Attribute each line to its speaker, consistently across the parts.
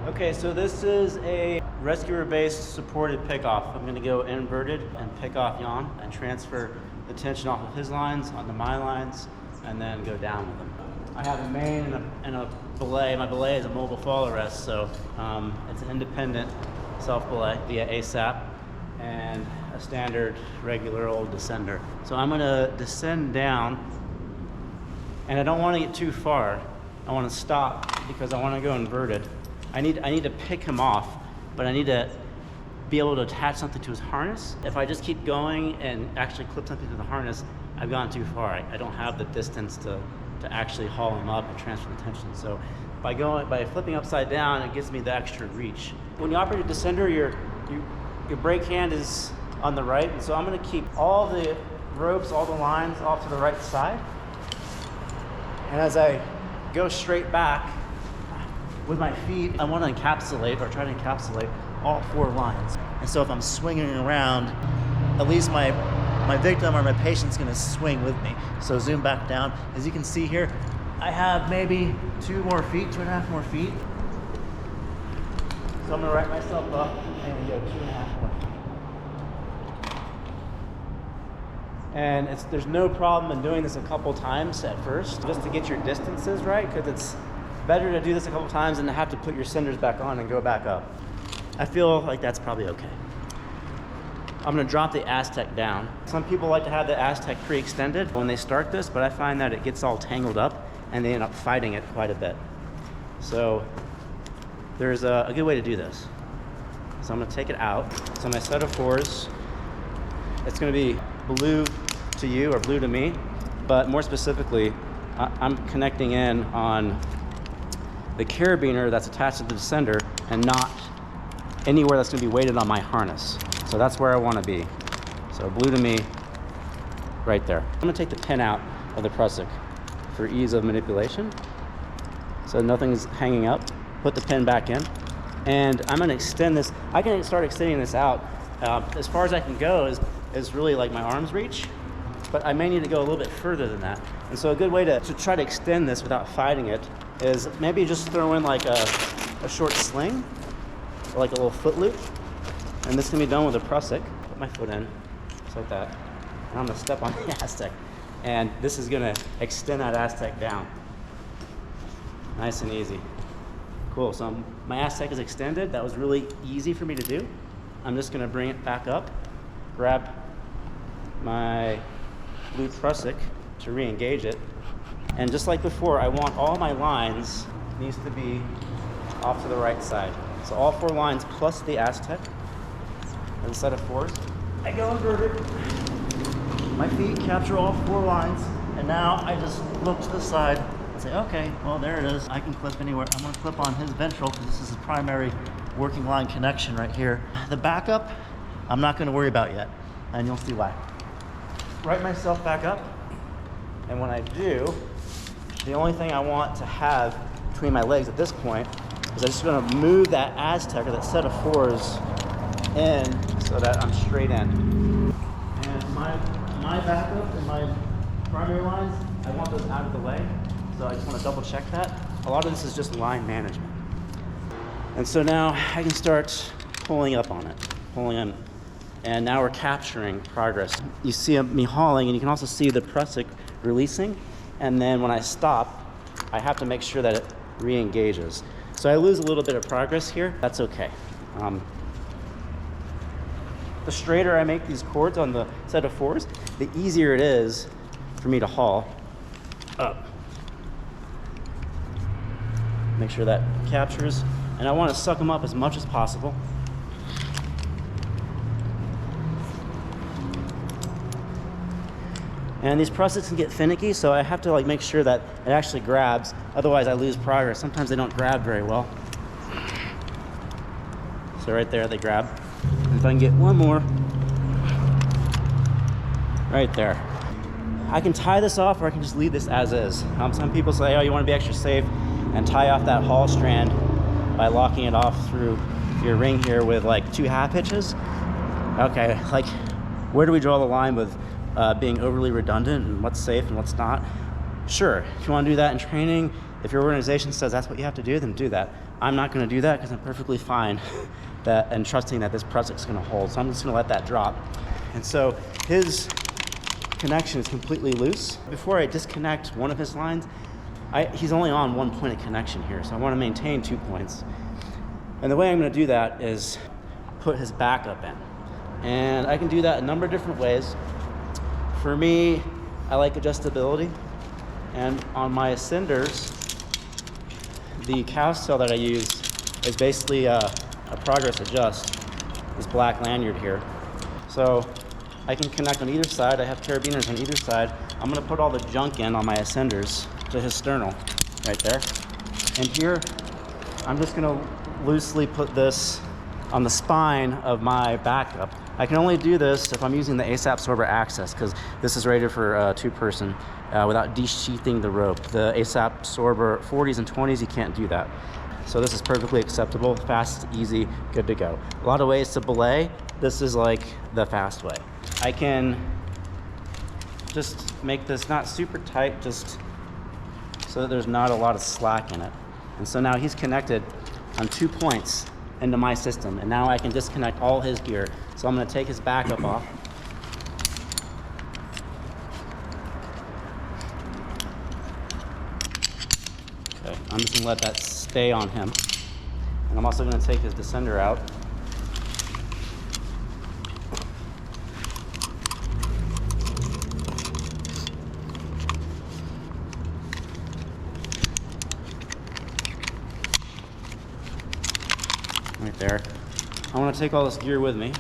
Speaker 1: Okay, so this is a rescuer-based supported pickoff. I'm gonna go inverted and pick off Jan and transfer the tension off of his lines onto my lines and then go down with them. I have a main and a belay. My belay is a mobile fall arrest, so it's an independent self-belay via ASAP and a standard regular old descender. So I'm gonna descend down, and I don't wanna get too far. I wanna stop because I wanna go inverted. I need to pick him off, but I need to be able to attach something to his harness. If I just keep going and actually clip something to the harness, I've gone too far. I don't have the distance to actually haul him up and transfer the tension. So by flipping upside down, it gives me the extra reach. When you operate a descender, your brake hand is on the right, and so I'm gonna keep all the ropes, all the lines off to the right side. And as I go straight back, with my feet, I want to encapsulate, or try to encapsulate, all 4 lines. And so if I'm swinging around, at least my victim or my patient's going to swing with me. So zoom back down. As you can see here, I have maybe 2 more feet, 2.5 more feet. So I'm going to right myself up and go 2.5 more feet. And there's no problem in doing this a couple times at first, just to get your distances right, because it's better to do this a couple times than to have to put your cinders back on and go back up. I feel like that's probably okay. I'm gonna drop the Aztec down. Some people like to have the Aztec pre-extended when they start this, but I find that it gets all tangled up and they end up fighting it quite a bit. So there's a good way to do this. So I'm gonna take it out. So my set of 4s, it's gonna be blue to you or blue to me, but more specifically, I'm connecting in on the carabiner that's attached to the descender and not anywhere that's going to be weighted on my harness. So that's where I want to be. So blue to me, right there. I'm going to take the pin out of the prusik for ease of manipulation. So nothing's hanging up. Put the pin back in. And I'm going to extend this. I can start extending this out. As far as I can go is really like my arm's reach. But I may need to go a little bit further than that. And so a good way to try to extend this without fighting it is maybe just throw in like a short sling, or like a little foot loop. And this can be done with a prusik. Put my foot in, just like that. And I'm gonna step on the Aztec. And this is gonna extend that Aztec down. Nice and easy. Cool, so my Aztec is extended. That was really easy for me to do. I'm just gonna bring it back up, grab my blue prusik to re-engage it. And just like before, I want all my lines needs to be off to the right side. So all 4 lines plus the Aztec as a set of 4s. I go inverted. My feet capture all 4 lines. And now I just look to the side and say, okay, well there it is. I can clip anywhere. I'm gonna clip on his ventral because this is his primary working line connection right here. The backup, I'm not gonna worry about yet. And you'll see why. Right myself back up. And when I do, the only thing I want to have between my legs at this point is I'm just going to move that Aztec or that set of 4s in so that I'm straight in. And my backup and my primary lines, I want those out of the way. So I just want to double check that. A lot of this is just line management. And so now I can start pulling up on it, pulling in. And now we're capturing progress. You see me hauling, and you can also see the prusik releasing. And then when I stop, I have to make sure that it re-engages. So I lose a little bit of progress here. That's okay. The straighter I make these cords on the set of 4s, the easier it is for me to haul up. Make sure that captures. And I want to suck them up as much as possible. And these prusiks can get finicky, so I have to make sure that it actually grabs. Otherwise, I lose progress. Sometimes they don't grab very well. So right there, they grab. And if I can get one more, right there. I can tie this off, or I can just leave this as is. Some people say, oh, you want to be extra safe, and tie off that haul strand by locking it off through your ring here with 2 half hitches. Okay, where do we draw the line with being overly redundant and what's safe and what's not? Sure, if you want to do that in training, If your organization says that's what you have to do, then do that. I'm not going to do that because I'm perfectly fine and trusting that this press is going to hold. So I'm just going to let that drop. And so his connection is completely loose. Before I disconnect one of his lines, he's only on 1 point of connection here, so I want to maintain 2 points. And the way I'm going to do that is put his backup in. And I can do that a number of different ways. For me, I like adjustability. And on my ascenders, the cast cell that I use is basically a progress adjust, this black lanyard here. So I can connect on either side. I have carabiners on either side. I'm gonna put all the junk in on my ascenders to his sternal, right there. And here, I'm just gonna loosely put this on the spine of my backup. I can only do this if I'm using the ASAP Sorber Access, because this is rated for a 2-person without desheathing the rope. The ASAP Sorber 40s and 20s, you can't do that. So this is perfectly acceptable, fast, easy, good to go. A lot of ways to belay. This is like the fast way. I can just make this not super tight, just so that there's not a lot of slack in it. And so now he's connected on 2 points into my system, and now I can disconnect all his gear. So I'm going to take his backup off. Okay, I'm just going to let that stay on him. And I'm also going to take his descender out. Right there. I want to take all this gear with me,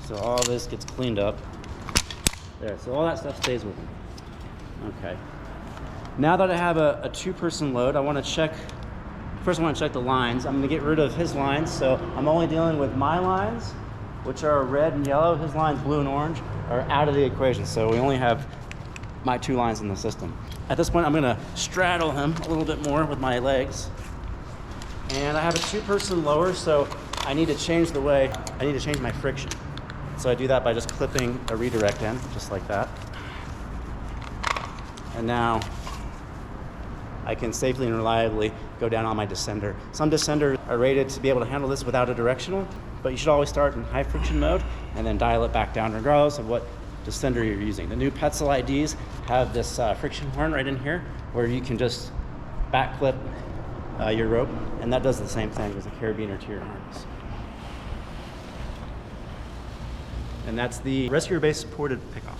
Speaker 1: so all this gets cleaned up. There, so all that stuff stays with me. Okay. Now that I have a 2-person load, I want to check, first I want to check the lines. I'm going to get rid of his lines, so I'm only dealing with my lines, which are red and yellow. His lines, blue and orange, are out of the equation, so we only have my 2 lines in the system. At this point, I'm going to straddle him a little bit more with my legs. And I have a 2-person lower, so I need to change my friction. So I do that by just clipping a redirect in, just like that. And now I can safely and reliably go down on my descender. Some descenders are rated to be able to handle this without a directional, but you should always start in high friction mode and then dial it back down regardless of what descender you're using. The new Petzl IDs have this friction horn right in here where you can just back clip your rope, and that does the same thing as a carabiner to your harness. And that's the rescuer base supported pickoff.